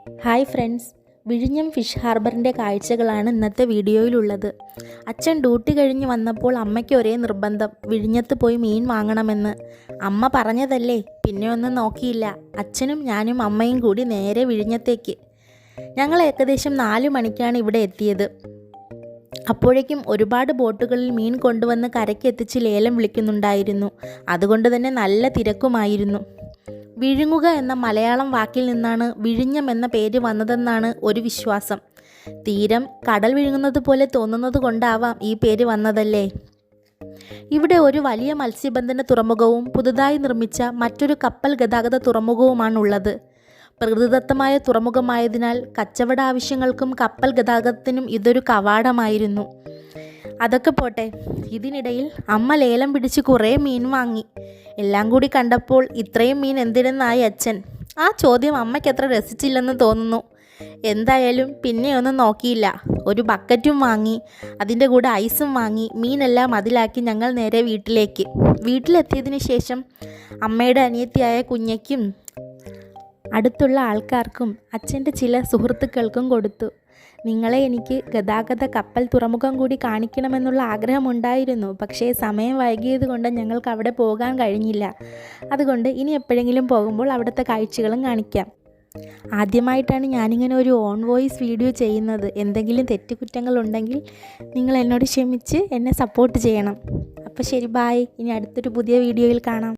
Hi friends, വിഴിഞ്ഞം fish ഹാർബറിൻ്റെ കാഴ്ചകളാണ് ഇന്നത്തെ വീഡിയോയിലുള്ളത്. അച്ഛൻ ഡ്യൂട്ടി കഴിഞ്ഞ് വന്നപ്പോൾ അമ്മയ്ക്ക് ഒരേ നിർബന്ധം, വിഴിഞ്ഞത്ത് പോയി മീൻ വാങ്ങണമെന്ന്. അമ്മ പറഞ്ഞതല്ലേ, പിന്നെ ഒന്നും നോക്കിയില്ല. അച്ഛനും ഞാനും അമ്മയും കൂടി നേരെ വിഴിഞ്ഞത്തേക്ക്. ഞങ്ങൾ ഏകദേശം 4 മണിക്കാണ് ഇവിടെ എത്തിയത്. അപ്പോഴേക്കും ഒരുപാട് ബോട്ടുകളിൽ മീൻ കൊണ്ടുവന്ന് കരയ്ക്ക് എത്തിച്ച് ലേലം വിളിക്കുന്നുണ്ടായിരുന്നു. അതുകൊണ്ട് തന്നെ നല്ല തിരക്കുമായിരുന്നു. വിഴുങ്ങുക എന്ന മലയാളം വാക്കിൽ നിന്നാണ് വിഴിഞ്ഞം എന്ന പേര് വന്നതെന്നാണ് ഒരു വിശ്വാസം. തീരം കടൽ വിഴുങ്ങുന്നത് പോലെ തോന്നുന്നത് കൊണ്ടാവാം ഈ പേര് വന്നതല്ലേ. ഇവിടെ ഒരു വലിയ മത്സ്യബന്ധന തുറമുഖവും പുതുതായി നിർമ്മിച്ച മറ്റൊരു കപ്പൽ ഗതാഗത തുറമുഖവുമാണുള്ളത്. പ്രകൃതിദത്തമായ തുറമുഖമായതിനാൽ കച്ചവട ആവശ്യങ്ങൾക്കും കപ്പൽ ഗതാഗതത്തിനും ഇതൊരു കവാടമായിരുന്നു. അതൊക്കെ പോട്ടെ, ഇതിനിടയിൽ അമ്മ ലേലം പിടിച്ച് കുറേ മീൻ വാങ്ങി. എല്ലാം കൂടി കണ്ടപ്പോൾ ഇത്രയും മീൻ എന്തിനെന്നായി അച്ഛൻ. ആ ചോദ്യം അമ്മയ്ക്ക് അത്ര രസിച്ചില്ലെന്ന് തോന്നുന്നു. എന്തായാലും പിന്നെ ഒന്നും നോക്കിയില്ല, ഒരു ബക്കറ്റും വാങ്ങി, അതിൻ്റെ കൂടെ ഐസും വാങ്ങി. മീനെല്ലാം അതിലാക്കി ഞങ്ങൾ നേരെ വീട്ടിലെത്തിയതിന് ശേഷം അമ്മയുടെ അനിയത്തിയായ കുഞ്ഞയ്ക്കും അടുത്തുള്ള ആൾക്കാർക്കും അച്ഛൻ്റെ ചില സുഹൃത്തുക്കൾക്കും കൊടുത്തു. നിങ്ങളെ എനിക്ക് ഗതാഗത കപ്പൽ തുറമുഖം കൂടി കാണിക്കണമെന്നുള്ള ആഗ്രഹമുണ്ടായിരുന്നു. പക്ഷേ സമയം വൈകിയത് കൊണ്ട് ഞങ്ങൾക്ക് അവിടെ പോകാൻ കഴിഞ്ഞില്ല. അതുകൊണ്ട് ഇനി എപ്പോഴെങ്കിലും പോകുമ്പോൾ അവിടുത്തെ കാഴ്ചകളും കാണിക്കാം. ആദ്യമായിട്ടാണ് ഞാനിങ്ങനെ ഒരു ഓൺ വോയിസ് വീഡിയോ ചെയ്യുന്നത്. എന്തെങ്കിലും തെറ്റുകുറ്റങ്ങളുണ്ടെങ്കിൽ നിങ്ങൾ എന്നോട് ക്ഷമിച്ച് എന്നെ സപ്പോർട്ട് ചെയ്യണം. അപ്പോൾ ശരി, ബായ്. ഇനി അടുത്തൊരു പുതിയ വീഡിയോയിൽ കാണാം.